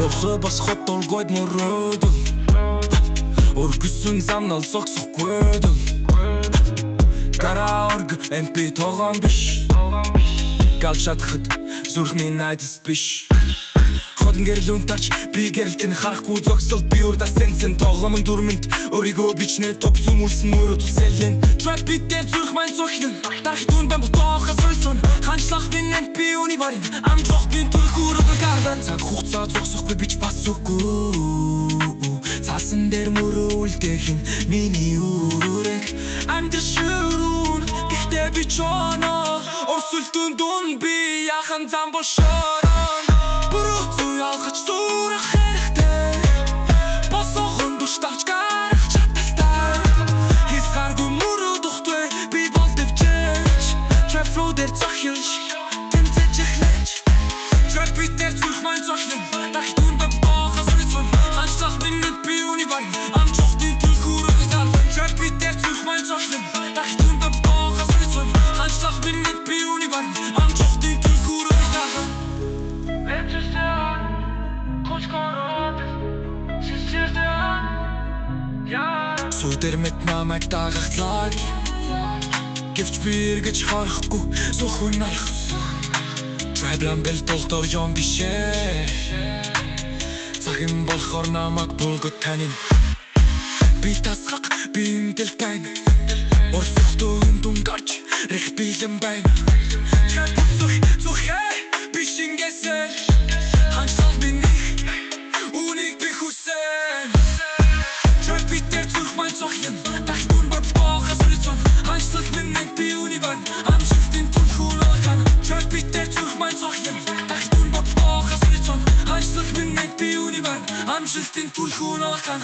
Рухлы босход долгойд мөрөөдөн Өргөсөн замнал зогсохгүй Гараа орг MP тоогон биш Гал шатхад зүрхний найдас биш Ходон гэрэл үнтарч би гэрэлтэн харахгүй зогсол би урда сенсен тогломын дүрмэнд Өрийгөө бичнэ топ сүмүүлсэн мөрөө тусэлэн Trap beat дээр зүрх маань цохин Дахи дүн бэн бутоохас ойсон Ханчлах бин MP уни барин Амжох бин түрх үргө гардан Цаг хугацаа зогсохгүй бич бас үгүй Цаасан дээр мөрөө үлдэхин миний үрэг Амдэр шүрүүн Гэхдээ би чоно Орсултун дун би яхан зам бошорон Бүрүү зүй алгаж зүрх хэрэгтэй Босохон душ тавч гарах чаталтай Хис гаргүй мөрөө духтвэ би бол дэвчэж Trap flow дээр цохилж Тэмцэж эхлэж Trap beat дээр зүрх маань цохлон Дахи дүн бэн бохас ритм Ханчлах минут би уни байн Амжохтын түл хүрэг гардан Trap beat дээр зүрх маань цохлон Дахи дүн бэн бохас ритм Ханчлах минут би уни байн Амжохтын түл хүрэг гардан Сүйдэр мэт намайг дагахлаа Гэвч би эргэж харахгүй Сухын алах Трайблан бэл толтор жон бишээ Цагын болохоор намайг булгот танин Би тасгак би индэл байна Орсохтон дүн гарч Рэх билэн байна Зүхэ би шингээсэн Ханчлал биних Үнийг би хүсэн Trap beat дээр зүрх маань цохин Дахи дүн бат бохас ритм Ханчлал биних би үнийг байн Амжилтын түн хүлээхэн Trap beat дээр зүрх маань цохин Дахи дүн бат бохас ритм Ханчлал биних би үнийг байн Амжилтын түн хүлээхэн